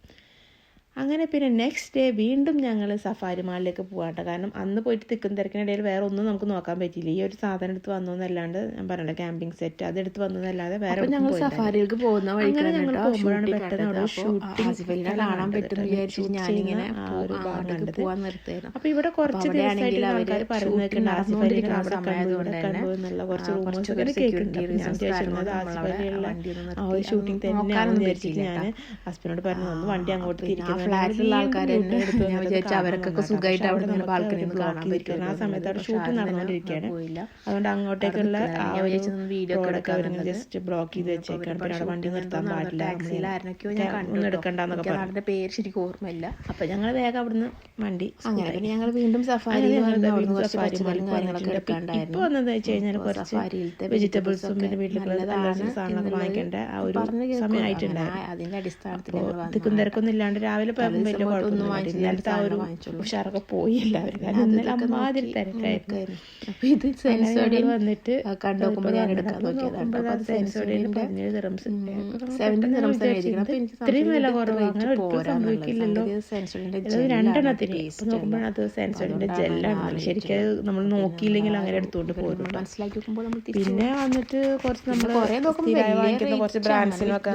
അങ്ങനെ പിന്നെ നെക്സ്റ്റ് ഡേ വീണ്ടും ഞങ്ങൾ സഫാരി മാളിലേക്ക് പോകാട്ടോ. കാരണം അന്ന് പോയിട്ട് തിരക്കിനിടയിൽ വേറെ ഒന്നും നമുക്ക് നോക്കാൻ പറ്റിയില്ല. ഈ ഒരു സാധനം എടുത്ത് വന്നതല്ലാണ്ട് ഞാൻ പറഞ്ഞല്ലോ ക്യാമ്പിംഗ് സെറ്റ് അതെടുത്ത് വന്നതല്ലാതെ വേറെ ഞങ്ങൾ സഫാരിയിലേക്ക് പോകുന്ന വഴിക്കാണ് ഞങ്ങൾ പോകുമ്പോഴാണ് പെട്ടെന്ന് അവിടെ ഷൂട്ടിംഗ് കാണാൻ പറ്റുന്ന വിചാരിച്ചു ഞാനിങ്ങനെ പോകാൻ നിർത്തുകയായിരുന്നു. അപ്പോൾ ഇവിടെ കുറച്ച് ദിവസമായിട്ട് ആൾക്കാർ പറയുന്നതൊക്കെ കുറച്ച് റൂമൊക്കെ കേൾക്കുന്നുണ്ട്. ഞാൻ വിചാരിച്ചിരുന്നത് ആസിഫലിയുള്ള ആ ഒരു ഷൂട്ടിംഗ് തന്നെയാണെന്ന് വിചാരിച്ചിട്ട് ഞാൻ ഹസ്ബൻഡിനോട് പറഞ്ഞു ഒന്ന് വണ്ടി അങ്ങോട്ട് തിരിക്കുന്നത് ഫ്ലാറ്റിലുള്ള ആൾക്കാർ ഞാൻ വിചാരിച്ചു അവർക്കൊക്കെ സുഖമായിട്ട് അവിടെ നിന്ന് ബാൽക്കണിയിൽ നിന്ന് കാണാൻ പറ്റും. ആ സമയത്ത് അവിടെ ഷൂട്ടിംഗ് നടന്നുകൊണ്ടിരിക്കുകയാണ്. അതുകൊണ്ട് അങ്ങോട്ടേക്കുള്ള ആ ഒരു റോഡൊക്കെ അവർ ജസ്റ്റ് ബ്ലോക്ക് ചെയ്ത് വെച്ചേക്കാണ്. പിന്നെ അവിടെ വണ്ടി നിർത്താൻ പാടില്ല, ഒന്നും എടുക്കണ്ടെന്നൊക്കെ പറഞ്ഞു. പേര് ശരിക്കും ഓർമ്മയില്ല. അപ്പോൾ ഞങ്ങൾ വേഗം അവിടുന്ന് വണ്ടി അങ്ങനെ പിന്നെ ഞങ്ങൾ വീണ്ടും സഫാരി ഇപ്പോൾ വന്നത് വെച്ച് കഴിഞ്ഞാൽ കുറച്ച് വെജിറ്റബിൾസും പിന്നെ വീട്ടിലുള്ള സാധനങ്ങളൊക്കെ വാങ്ങിക്കേണ്ട ആ ഒരു സമയമായിട്ടുണ്ടായിരുന്നു. അതിൻ്റെ അടിസ്ഥാനത്തിൽ തിക്കും തിരക്കൊന്നും ഇല്ലാണ്ട് രാവിലെ പോകുമ്പോൾ വലിയ കുഴപ്പമൊന്നും ഇന്നലത്തെ ആ ഒരു ഉഷാറൊക്കെ പോയി എല്ലാവരും. കാരണം ഇന്നലെ അമ്മാതിരി തിരക്കായിരുന്നു. അപ്പോൾ ഇത് സെൻസോഡിയിൽ വന്നിട്ട് കണ്ടുനോക്കുമ്പോൾ ഞാൻ എടുക്കാൻ നോക്കിയതാണ്. സെൻസോഡിയിൽ 17 ദിർഹംസ് ഇത്രയും വില കുറവ് അങ്ങനെ ഒരിക്കലും സംഭവിക്കില്ലല്ലോ. 2 ഇപ്പം നോക്കുമ്പോഴാണ് അത് സെൻസോഡിൻ്റെ ജെല്ലാണ്. ശരിക്കും നമ്മൾ നോക്കിയില്ലെങ്കിൽ അങ്ങനെ എടുത്തുകൊണ്ട് പോകും. മനസ്സിലാക്കി നോക്കുമ്പോൾ പിന്നെ വന്നിട്ട് കുറച്ച് നമ്മൾ വാങ്ങിക്കുന്ന കുറച്ച് ബ്രാൻഡ്സിനൊക്കെ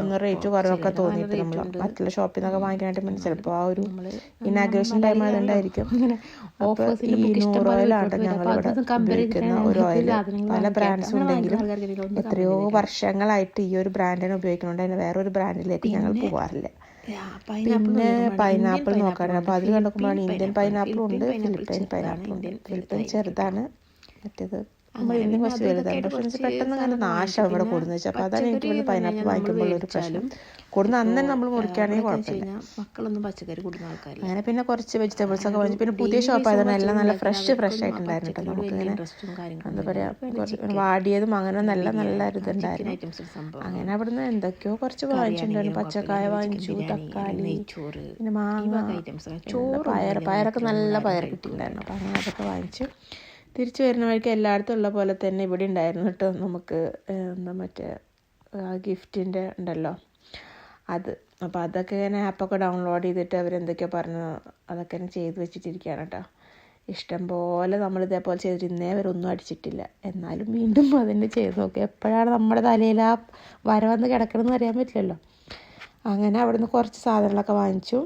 ഒന്ന് റേറ്റ് കുറവൊക്കെ തോന്നിയിട്ട് നമ്മൾ മറ്റുള്ള ഷോപ്പിൽ നിന്നൊക്കെ വാങ്ങിക്കാനായിട്ട് പിന്നെ ചിലപ്പോൾ ആ ഒരു ഇനാഗ്രേഷൻ ടൈം ആയതുകൊണ്ടായിരിക്കും. അപ്പോൾ ഈ 100 ഓയിലാണ് ഞങ്ങളിവിടെ ഉപയോഗിക്കുന്ന ഒരു ഓയിൽ. പല ബ്രാൻഡ്സും ഉണ്ടെങ്കിലും എത്രയോ വർഷങ്ങളായിട്ട് ഈ ഒരു ബ്രാൻഡിനെ ഉപയോഗിക്കുന്നുണ്ട്. അതിന് വേറൊരു ബ്രാൻഡിലേക്ക് ഞങ്ങൾ പോകാറില്ല. പിന്നെ പൈനാപ്പിൾ നോക്കാറുണ്ട്. അപ്പോൾ അതിൽ കണ്ടുമ്പോഴാണ് ഇന്ത്യൻ പൈനാപ്പിളും ഉണ്ട്, ഫിലിപ്പൈൻ പൈനാപ്പിളും ഉണ്ട്. ഫിലിപ്പൈൻ ചെറുതാണ്, മറ്റേത് നമ്മൾ ഇന്ത്യൻ കുറച്ച് വലുതാണ്. പക്ഷെ പെട്ടെന്ന് അങ്ങനെ നാശം ഇവിടെ കൊടുന്നു വെച്ചാൽ. അപ്പോൾ അതാണ് എനിക്ക് പിന്നെ പൈനാപ്പിൾ വാങ്ങിക്കുമ്പോൾ ഒരു പ്രശ്നം. കൊടുന്ന് അന്ന് നമ്മൾ മുറിക്കുകയാണെങ്കിൽ കുഴപ്പമില്ല. മക്കളൊന്നും പച്ചക്കറി കൊടുക്കുന്ന ആൾക്കാർ. അങ്ങനെ പിന്നെ കുറച്ച് വെജിറ്റബിൾസ് ഒക്കെ വാങ്ങിച്ചു. പിന്നെ പുതിയ ഷോപ്പ് ആയതുകൊണ്ട് എല്ലാം നല്ല ഫ്രഷ് ആയിട്ടുണ്ടായിരുന്നു കേട്ടോ. നമുക്കിങ്ങനെ എന്താ പറയുക വാടിയതും അങ്ങനെ നല്ല ഇതുണ്ടായിരുന്നു. അങ്ങനെ അവിടുന്ന് എന്തൊക്കെയോ കുറച്ച് വാങ്ങിച്ചിട്ടുണ്ടായിരുന്നു. പച്ചക്കായ വാങ്ങിച്ചു, തക്കാളി, പിന്നെ മാങ്ങ, പയറൊക്കെ നല്ല പയർ കിട്ടിയിട്ടുണ്ടായിരുന്നു. അപ്പോൾ അങ്ങനെ അതൊക്കെ വാങ്ങിച്ചു. തിരിച്ചു വരുന്ന വഴിക്ക് എല്ലായിടത്തും ഉള്ള പോലെ തന്നെ ഇവിടെ ഉണ്ടായിരുന്നു കേട്ടോ നമുക്ക് മറ്റേ ഗിഫ്റ്റിൻ്റെ ഉണ്ടല്ലോ അത്. അപ്പോൾ അതൊക്കെ ഇങ്ങനെ ആപ്പൊക്കെ ഡൗൺലോഡ് ചെയ്തിട്ട് അവരെന്തൊക്കെയോ പറഞ്ഞു അതൊക്കെ ചെയ്ത് വെച്ചിട്ടിരിക്കുകയാണ് കേട്ടോ. ഇഷ്ടം പോലെ നമ്മൾ ഇതേപോലെ ചെയ്തിട്ട് ഇന്നേ വരെ ഒന്നും അടിച്ചിട്ടില്ല. എന്നാലും വീണ്ടും അതിൻ്റെ ചെയ്ത് നോക്കി. എപ്പോഴാണ് നമ്മുടെ തലയിൽ ആ വര വന്ന് കിടക്കണമെന്ന് അറിയാൻ പറ്റില്ലല്ലോ. അങ്ങനെ അവിടെ നിന്ന് കുറച്ച് സാധനങ്ങളൊക്കെ വാങ്ങിച്ചു.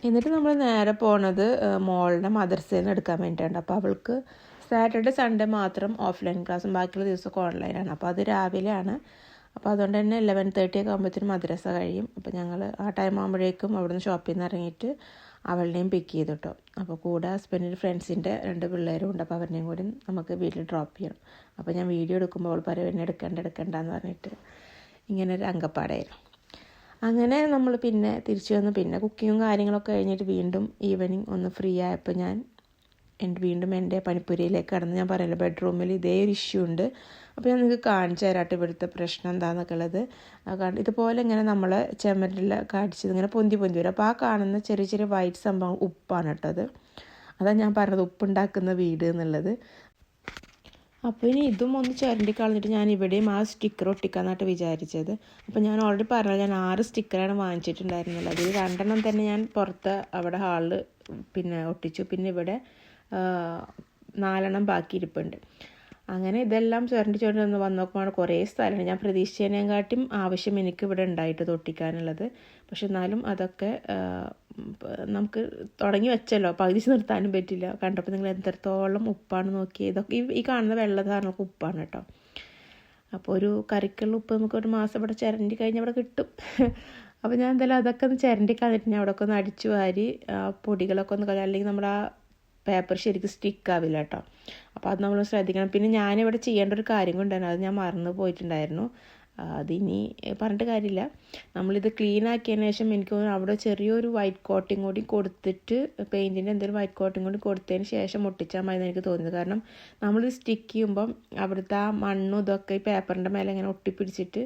എന്നിട്ട് നമ്മൾ നേരെ പോണത് മോളുടെ മദർസയിൽ നിന്ന് എടുക്കാൻ വേണ്ടിയിട്ടുണ്ട്. അപ്പോൾ അവൾക്ക് സാറ്റർഡേ സൺഡേ മാത്രം ഓഫ്ലൈൻ ക്ലാസ്സും ബാക്കിയുള്ള ദിവസമൊക്കെ ഓൺലൈനാണ്. അപ്പോൾ അത് രാവിലെയാണ്. അപ്പോൾ അതുകൊണ്ട് തന്നെ 11:30 ഒക്കെ ആകുമ്പോഴത്തേനും മദ്രസ കഴിയും. അപ്പോൾ ഞങ്ങൾ ആ ടൈം ആകുമ്പോഴേക്കും അവിടെ നിന്ന് ഷോപ്പിൽ നിന്ന് ഇറങ്ങിയിട്ട് അവളുടെയും പിക്ക് ചെയ്തു കേട്ടോ. അപ്പോൾ കൂടെ ഹസ്ബൻഡിൻ്റെ ഫ്രണ്ട്സിൻ്റെ 2 പിള്ളേരും ഉണ്ട്. അപ്പോൾ അവരുടെയും കൂടി നമുക്ക് വീട്ടിൽ ഡ്രോപ്പ് ചെയ്യണം. അപ്പോൾ ഞാൻ വീഡിയോ എടുക്കുമ്പോൾ അവൾ പറയും എന്നെ എടുക്കണ്ടെന്ന് പറഞ്ഞിട്ട് ഇങ്ങനെ ഒരു അങ്കപ്പാടായിരുന്നു. അങ്ങനെ നമ്മൾ പിന്നെ തിരിച്ചു വന്നു. പിന്നെ കുക്കിങ്ങും കാര്യങ്ങളൊക്കെ കഴിഞ്ഞിട്ട് വീണ്ടും ഈവനിങ് ഒന്ന് ഫ്രീ ആയപ്പോൾ ഞാൻ വീണ്ടും എൻ്റെ പണിപ്പുരയിലേക്ക് കടന്ന്, ഞാൻ പറയല്ലോ ബെഡ്റൂമിൽ ഇതേ ഒരു ഇഷ്യൂ ഉണ്ട്. അപ്പോൾ ഞാൻ നിങ്ങൾക്ക് കാണിച്ചു തരാട്ടെ ഇവിടുത്തെ പ്രശ്നം എന്താണെന്നൊക്കെ ഉള്ളത്. ഇതുപോലെ ഇങ്ങനെ നമ്മൾ ചുമരിലൊക്കെ അടിച്ചത് ഇങ്ങനെ പൊന്തി വരും. അപ്പോൾ ആ കാണുന്ന ചെറിയ ചെറിയ വൈറ്റ് സംഭവം ഉപ്പാണ് കേട്ടത്. അതാണ് ഞാൻ പറഞ്ഞത് ഉപ്പുണ്ടാക്കുന്ന വീട് എന്നുള്ളത്. അപ്പോൾ ഇനി ഇതും ഒന്ന് ചുരണ്ടി കളഞ്ഞിട്ട് ഞാൻ ഇവിടെയും ആ സ്റ്റിക്കർ ഒട്ടിക്കാന്നായിട്ട് വിചാരിച്ചത്. അപ്പോൾ ഞാൻ ഓൾറെഡി പറഞ്ഞത് ഞാൻ 6 സ്റ്റിക്കറാണ് വാങ്ങിച്ചിട്ടുണ്ടായിരുന്നുള്ളത്. അതിൽ 2 തന്നെ ഞാൻ പുറത്ത് അവിടെ ഹാളിൽ പിന്നെ ഒട്ടിച്ചു. പിന്നെ ഇവിടെ 4 ബാക്കി ഇരിപ്പുണ്ട്. അങ്ങനെ ഇതെല്ലാം ചുരണ്ടി വന്ന് നോക്കുമ്പോൾ കുറേ സ്ഥലമാണ്. ഞാൻ പ്രതീക്ഷിച്ചതിനെക്കാട്ടും ആവശ്യം എനിക്ക് ഇവിടെ ഉണ്ടായിട്ട് തൊട്ടിക്കാനുള്ളത്. പക്ഷെ എന്നാലും അതൊക്കെ നമുക്ക് തുടങ്ങി വെച്ചല്ലോ, പകുതി നിർത്താനും പറ്റില്ല. കണ്ടപ്പോൾ നിങ്ങൾ എത്രത്തോളം ഉപ്പാണ് നോക്കി. ഇതൊക്കെ ഈ കാണുന്ന വെള്ളധാരണക്ക് ഉപ്പാണ് കേട്ടോ. അപ്പോൾ ഒരു കറിക്കുള്ള ഉപ്പ് നമുക്ക് ഒരു മാസം ഇവിടെ ചിരണ്ടി കഴിഞ്ഞാൽ ഇവിടെ കിട്ടും. അപ്പോൾ ഞാൻ എന്തായാലും അതൊക്കെ ഒന്ന് ചിരണ്ടി കളഞ്ഞിട്ട് ഞാൻ അവിടെ ഒക്കെ ഒന്ന് അടിച്ചു വാരി പൊടികളൊക്കെ ഒന്ന് കളയാം. അല്ലെങ്കിൽ നമ്മുടെ ആ പേപ്പർ ശരിക്കും സ്റ്റിക്കാവില്ല കേട്ടോ. അപ്പോൾ അത് നമ്മൾ ശ്രദ്ധിക്കണം. പിന്നെ ഞാനിവിടെ ചെയ്യേണ്ട ഒരു കാര്യം കൊണ്ടുതന്നെ അത് ഞാൻ മറന്നു പോയിട്ടുണ്ടായിരുന്നു. അതിനി പറഞ്ഞിട്ട് കാര്യമില്ല. നമ്മളിത് ക്ലീൻ ആക്കിയതിന് ശേഷം എനിക്ക് അവിടെ ചെറിയൊരു വൈറ്റ് കോട്ടിങ് കൂടി കൊടുത്തിട്ട് പെയിൻറ്റിൻ്റെ എന്തെങ്കിലും വൈറ്റ് കോട്ടിങ് കൂടി കൊടുത്തതിന് ശേഷം ഒട്ടിച്ചാൽ മതി എന്ന് എനിക്ക് തോന്നുന്നത്. കാരണം നമ്മളിത് സ്റ്റിക്ക് ചെയ്യുമ്പം അവിടുത്തെ ആ മണ്ണും ഇതൊക്കെ ഈ പേപ്പറിൻ്റെ മേലെ ഇങ്ങനെ ഒട്ടിപ്പിടിച്ചിട്ട്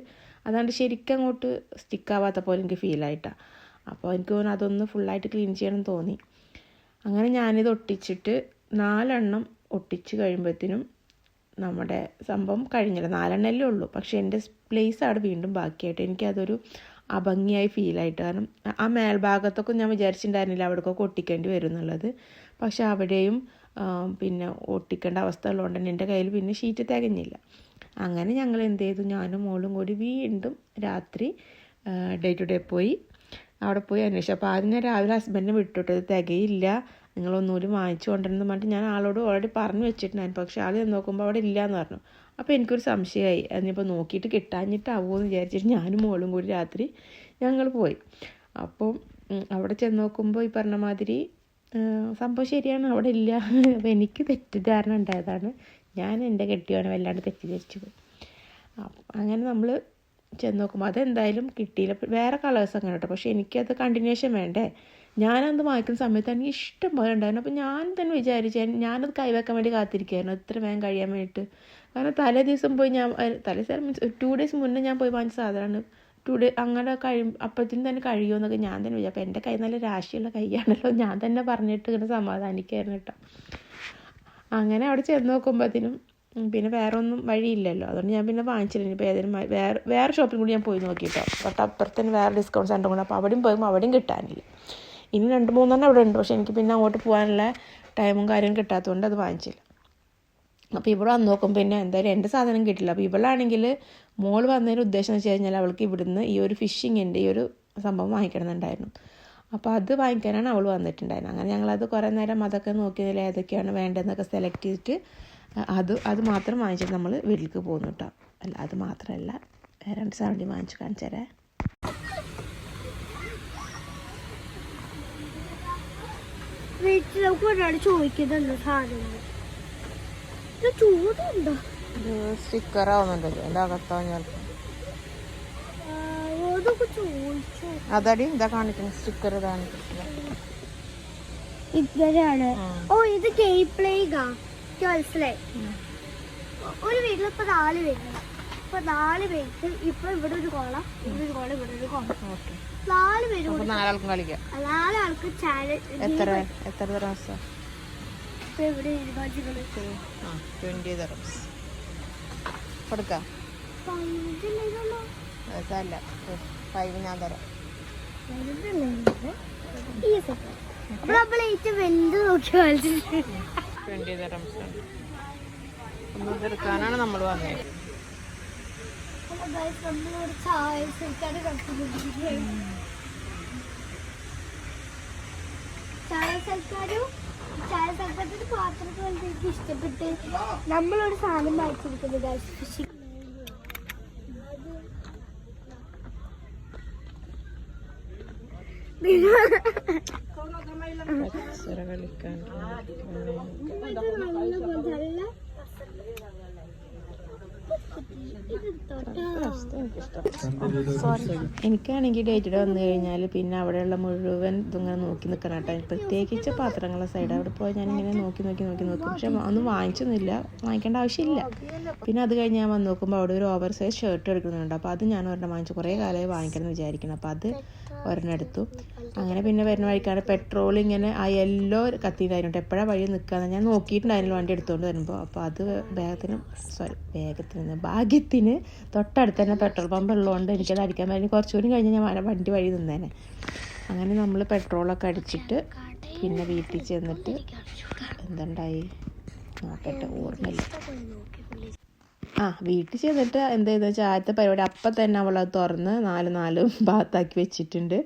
അതാണ്ട് ശരിക്കും അങ്ങോട്ട് സ്റ്റിക്കാവാത്ത പോലെ എനിക്ക് ഫീലായിട്ടാണ്. അപ്പോൾ എനിക്ക് തോന്നുന്നു അതൊന്ന് ഫുള്ളായിട്ട് ക്ലീൻ ചെയ്യണം തോന്നി. അങ്ങനെ ഞാനിത് ഒട്ടിച്ചിട്ട് 4 ഒട്ടിച്ച് കഴിയുമ്പോഴത്തേനും നമ്മുടെ സംഭവം കഴിഞ്ഞില്ല. 4 ഉള്ളൂ. പക്ഷേ എൻ്റെ പ്ലേസ് അവിടെ വീണ്ടും ബാക്കിയായിട്ട് എനിക്കതൊരു അഭംഗിയായി ഫീലായിട്ട്. കാരണം ആ മേൽഭാഗത്തൊക്കെ ഞാൻ വിചാരിച്ചിട്ടുണ്ടായിരുന്നില്ല അവിടേക്കൊക്കെ ഒട്ടിക്കേണ്ടി വരും എന്നുള്ളത്. പക്ഷെ അവിടെയും പിന്നെ ഒട്ടിക്കേണ്ട അവസ്ഥ ഉള്ളതുകൊണ്ട് തന്നെ എൻ്റെ കയ്യിൽ പിന്നെ ഷീറ്റ് തികഞ്ഞില്ല. അങ്ങനെ ഞങ്ങൾ എന്ത് ചെയ്തു, ഞാനും മോളും കൂടി വീണ്ടും രാത്രി ഡേ ടു ഡേ പോയി അവിടെ പോയി അന്വേഷിച്ചു. അപ്പോൾ ആദ്യം ഞാൻ രാവിലെ ഹസ്ബൻഡിനെ വിട്ടിട്ട് ഇത് തികയില്ല, നിങ്ങളൊന്നുകൂടി വാങ്ങിച്ചു കൊണ്ടുവരണം പറഞ്ഞിട്ട് ഞാൻ ആളോട് ഓൾറെഡി പറഞ്ഞു വെച്ചിട്ടുണ്ടായിരുന്നു. പക്ഷേ ആദ്യം നോക്കുമ്പോൾ അവിടെ ഇല്ല എന്ന് പറഞ്ഞു. അപ്പോൾ എനിക്കൊരു സംശയമായി. അതിനിപ്പോൾ നോക്കിയിട്ട് കിട്ടാഞ്ഞിട്ടാവുമോ എന്ന് വിചാരിച്ചിട്ട് ഞാനും മോളും കൂടി രാത്രി ഞങ്ങൾ പോയി. അപ്പോൾ അവിടെ ചെന്ന് നോക്കുമ്പോൾ ഈ പറഞ്ഞ മാതിരി സംഭവം ശരിയാണ്, അവിടെ ഇല്ല. അപ്പോൾ എനിക്ക് തെറ്റിദ്ധാരണ ഉണ്ടായതാണ്. ഞാൻ എൻ്റെ കെട്ടിയവനെ വല്ലാണ്ട് തെറ്റിദ്ധരിച്ചു പോയി. അങ്ങനെ നമ്മൾ ചെന്ന് നോക്കുമ്പോൾ അതെന്തായാലും കിട്ടിയില്ല. വേറെ കളേഴ്സ് അങ്ങനെ കേട്ടോ. പക്ഷേ എനിക്കത് കണ്ടിന്യൂഷൻ വേണ്ടേ. ഞാനത് വാങ്ങിക്കുന്ന സമയത്ത് എനിക്ക് ഇഷ്ടം പോലെ ഉണ്ടായിരുന്നു. അപ്പോൾ ഞാൻ തന്നെ വിചാരിച്ചു ഞാനത് കൈവെക്കാൻ വേണ്ടി കാത്തിരിക്കുകയായിരുന്നു എത്ര വേഗം കഴിയാൻ വേണ്ടിയിട്ട്. കാരണം തലേ ദിവസം പോയി ഞാൻ മീൻസ് 2 days മുന്നേ ഞാൻ പോയി വാങ്ങിച്ച സാധനമാണ്. 2 days അങ്ങനെ അപ്പോഴത്തേനും തന്നെ കഴിയുമെന്നൊക്കെ ഞാൻ തന്നെ വിചാരിച്ചു. അപ്പോൾ എൻ്റെ കൈ നല്ല രാശിയുള്ള കൈയാണല്ലോ, ഞാൻ തന്നെ പറഞ്ഞിട്ട് ഇങ്ങനെ സമാധാനിക്കായിരുന്നു കേട്ടോ. അങ്ങനെ അവിടെ ചെന്ന് നോക്കുമ്പോഴത്തേനും പിന്നെ വേറെ ഒന്നും വഴിയില്ലല്ലോ. അതുകൊണ്ട് ഞാൻ പിന്നെ വാങ്ങിച്ചില്ല. ഇനിയിപ്പോൾ ഏതെങ്കിലും വേറെ ഷോപ്പിൽ കൂടി ഞാൻ പോയി നോക്കിയിട്ടോ. തൊട്ടപ്പുറത്ത് തന്നെ വേറെ ഡിസ്കൗണ്ട് സെൻ്റർ കൂടെ. അപ്പോൾ അവിടെയും പോയപ്പോൾ അവിടെയും കിട്ടാനില്ല. ഇനി 2-3 അവിടെ ഉണ്ട്. പക്ഷേ എനിക്ക് പിന്നെ അങ്ങോട്ട് പോകാനുള്ള ടൈമും കാര്യവും കിട്ടാത്തതുകൊണ്ട് അത് വാങ്ങിച്ചില്ല. അപ്പോൾ ഇവിടെ വന്ന് നോക്കുമ്പോൾ പിന്നെ എന്തായാലും എൻ്റെ സാധനം കിട്ടില്ല. അപ്പോൾ ഇവളാണെങ്കിൽ മോൾ വന്നതിൻ്റെ ഉദ്ദേശം എന്ന് വെച്ച് കഴിഞ്ഞാൽ അവൾക്ക് ഇവിടുന്ന് ഈ ഒരു ഫിഷിങ്ങിൻ്റെ ഈ ഒരു സംഭവം വാങ്ങിക്കണമെന്നുണ്ടായിരുന്നു. അപ്പോൾ അത് വാങ്ങിക്കാനാണ് അവൾ വന്നിട്ടുണ്ടായിരുന്നത്. അങ്ങനെ ഞങ്ങളത് കുറേ നേരം അതൊക്കെ നോക്കിയതിൽ ഏതൊക്കെയാണ് വേണ്ടതെന്നൊക്കെ സെലക്ട് ചെയ്തിട്ട് അത് മാത്രം വാങ്ങിച്ചിട്ട് നമ്മൾ വീട്ടിലേക്ക് പോകുന്നു കേട്ടോ. അല്ല അത് മാത്രമല്ല, 2 സാധനം വാങ്ങിച്ച് കാണിച്ചു തരാം. ഒരാൾ ചോദിക്കുന്നുണ്ടോ സാധനങ്ങൾ ചൂടുണ്ടോ? സ്റ്റിക്കർ ആവുന്നുണ്ടല്ലോ എൻ്റെ അകത്താ. അതടി ഇതാ കാണിക്കുന്നത്, സ്റ്റിക്കർ ഇതാണ്. ഓ ഇത് ഗെയിം പ്ലേഗാ. മനസ്സിലായി. ഒരു വീട്ടിൽ ഇപ്പൊ 4 പേരുണ്ട്. ഇപ്പൊ 4 പേർക്ക് ഇപ്പൊ ഇവിടെ ഒരു കോളം, ഇവിടെ ഒരു കോളം, ഇവിടെ ഒരു കോളം. 4 പേര് 4 ആൾക്കും കളിക്കാം. 4 ആൾക്ക് ചാനൽ. എത്ര ദിവസം? ഇപ്പൊ എവിടെ ഇരുകാഴ്ചകള് 20 dirhams കൊടുക്കാം. അതല്ല 5 ഞാൻ തരാം. അപ്പൊ നമ്മൾ ഏറ്റവും വലുത് നോക്കി കളിച്ചിട്ട് 20 dirhams ഒന്ന് തീർക്കാനാണ് നമ്മൾ വന്നത്. നമ്മളോട് ചായ സർക്കാർ ചായ സർക്കാരിന്റെ പാത്രത്തിൽ എനിക്ക് ഇഷ്ടപ്പെട്ട് നമ്മളൊരു സാധനം വായിച്ചിരിക്കുന്നത് കളിക്കാൻ എനിക്കാണെങ്കിൽ ഡേറ്റഡ് വന്നു കഴിഞ്ഞാൽ പിന്നെ അവിടെയുള്ള മുഴുവൻ ഇതിങ്ങനെ നോക്കി നിൽക്കണം കേട്ടോ. പ്രത്യേകിച്ച് പാത്രങ്ങളുടെ സൈഡ് അവിടെ പോയി ഞാനിങ്ങനെ നോക്കി പക്ഷെ ഒന്നും വാങ്ങിച്ചൊന്നുമില്ല, വാങ്ങിക്കേണ്ട ആവശ്യമില്ല. പിന്നെ അത് കഴിഞ്ഞ് ഞാൻ വന്ന് നോക്കുമ്പോൾ അവിടെ ഒരു ഓവർ സൈസ് ഷർട്ട് എടുക്കുന്നുണ്ട്. അപ്പോൾ അത് ഞാൻ ഒരെണ്ണം വാങ്ങിച്ചു, കുറേ കാലമായി വാങ്ങിക്കണം എന്ന് വിചാരിക്കണം. അപ്പോൾ അത് ഒരെണ്ണം എടുത്തു. അങ്ങനെ പിന്നെ വരുന്ന വഴിക്കാണ് പെട്രോൾ ഇങ്ങനെ ആ യെല്ലോ കത്തിയിട്ടായിരുന്നു. എപ്പോഴാണ് വഴി നിൽക്കാന്ന് ഞാൻ നോക്കിയിട്ടുണ്ടായിരുന്നു വണ്ടി എടുത്തുകൊണ്ട് വരുമ്പോൾ. അപ്പോൾ അത് ഭാഗ്യത്തിന് തൊട്ടടുത്ത് തന്നെ പെട്രോൾ പമ്പ് ഉള്ളതുകൊണ്ട് എനിക്കത് അടിക്കാൻ പറ്റും. കുറച്ചുകൂടി കഴിഞ്ഞ് ഞാൻ വണ്ടി വഴി നിന്നേനെ. അങ്ങനെ നമ്മൾ പെട്രോളൊക്കെ അടിച്ചിട്ട് പിന്നെ വീട്ടിൽ ചെന്നിട്ട് എന്തുണ്ടായി നോക്കട്ടെ, ഓർമ്മയില്ല. വീട്ടിൽ ചെന്നിട്ട് എന്താണെന്ന് വെച്ചാൽ ആദ്യത്തെ പരിപാടി അപ്പം തന്നെ അവളത് തുറന്ന് നാലും ഭാഗത്താക്കി വെച്ചിട്ടുണ്ട്.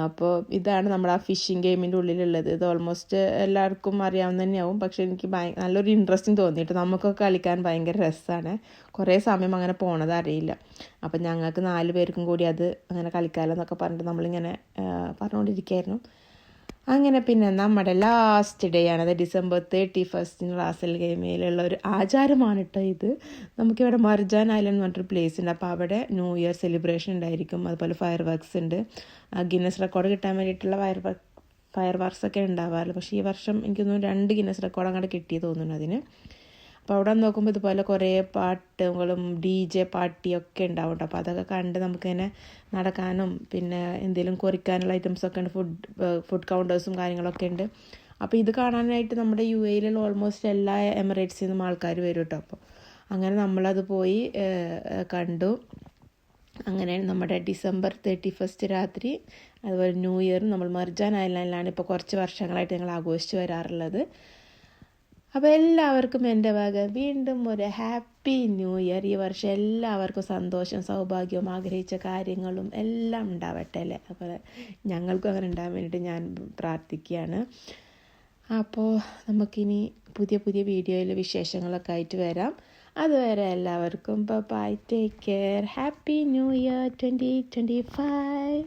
അപ്പോൾ ഇതാണ് നമ്മുടെ ആ ഫിഷിംഗ് ഗെയിമിൻ്റെ ഉള്ളിലുള്ളത്. ഇത് ഓൾമോസ്റ്റ് എല്ലാവർക്കും അറിയാവുന്ന തന്നെയാവും. പക്ഷേ എനിക്ക് നല്ലൊരു ഇൻട്രസ്റ്റിംഗ് തോന്നിയിട്ട് നമുക്കൊക്കെ കളിക്കാൻ ഭയങ്കര രസമാണ്. കുറേ സമയം അങ്ങനെ പോണത് അറിയില്ല. അപ്പം ഞങ്ങൾക്ക് 4 പേർക്കും കൂടി അത് അങ്ങനെ കളിക്കാമല്ലോ എന്നൊക്കെ പറഞ്ഞിട്ട് നമ്മളിങ്ങനെ പറഞ്ഞുകൊണ്ടിരിക്കുകയായിരുന്നു. അങ്ങനെ പിന്നെ നമ്മുടെ ലാസ്റ്റ് ഡേ ആണത് December 31 റാസൽ ഗെയിമയിലുള്ള ഒരു ആചാരമാണ് കേട്ടോ ഇത്. നമുക്കിവിടെ മർജാൻ ഐലൻഡ് എന്ന് പറഞ്ഞൊരു പ്ലേസ് ഉണ്ട്. അപ്പോൾ അവിടെ ന്യൂ ഇയർ സെലിബ്രേഷൻ ഉണ്ടായിരിക്കും. അതുപോലെ ഫയർ വർക്ക്സ് ഉണ്ട്. ഗിന്നസ് റെക്കോർഡ് കിട്ടാൻ വേണ്ടിയിട്ടുള്ള ഫയർ വർക്ക്സ് ഒക്കെ ഉണ്ടാവാറില്ല. പക്ഷേ ഈ വർഷം എനിക്കൊന്ന് 2 ഗിന്നസ് റെക്കോർഡ് അങ്ങോട്ട് കിട്ടിയെന്ന് തോന്നുന്നു അതിന്. അപ്പോൾ അവിടെ നോക്കുമ്പോൾ ഇതുപോലെ കുറേ പാട്ടുകളും DJ പാർട്ടിയൊക്കെ ഉണ്ടാവും കേട്ടോ. അപ്പോൾ അതൊക്കെ കണ്ട് നമുക്കിങ്ങനെ നടക്കാനും പിന്നെ എന്തെങ്കിലും കുറിക്കാനുള്ള ഐറ്റംസൊക്കെ ഉണ്ട്. ഫുഡ് കൗണ്ടേഴ്സും കാര്യങ്ങളൊക്കെ ഉണ്ട്. അപ്പോൾ ഇത് കാണാനായിട്ട് നമ്മുടെ UAE ഓൾമോസ്റ്റ് എല്ലാ എമിറേറ്റ്സിൽ നിന്നും ആൾക്കാർ വരും കേട്ടോ. അപ്പോൾ അങ്ങനെ നമ്മളത് പോയി കണ്ടു. അങ്ങനെ നമ്മുടെ December 31 രാത്രി അതുപോലെ ന്യൂ ഇയർ നമ്മൾ മർജാൻ ഐലൻഡിലാണ് ഇപ്പോൾ കുറച്ച് വർഷങ്ങളായിട്ട് ഞങ്ങൾ ആഘോഷിച്ച് വരാറുള്ളത്. അപ്പോൾ എല്ലാവർക്കും എൻ്റെ വക വീണ്ടും ഒരു ഹാപ്പി ന്യൂ ഇയർ. ഈ വർഷം എല്ലാവർക്കും സന്തോഷം സൗഭാഗ്യവും ആഗ്രഹിച്ച കാര്യങ്ങളും എല്ലാം ഉണ്ടാവട്ടെ അല്ലേ. അപ്പോൾ ഞങ്ങൾക്കും അങ്ങനെ ഉണ്ടാകാൻ വേണ്ടിയിട്ട് ഞാൻ പ്രാർത്ഥിക്കുകയാണ്. അപ്പോൾ നമുക്കിനി പുതിയ വീഡിയോയിൽ വിശേഷങ്ങളൊക്കെ ആയിട്ട് വരാം. അതുവരെ എല്ലാവർക്കും bye, take care, happy new year 2025.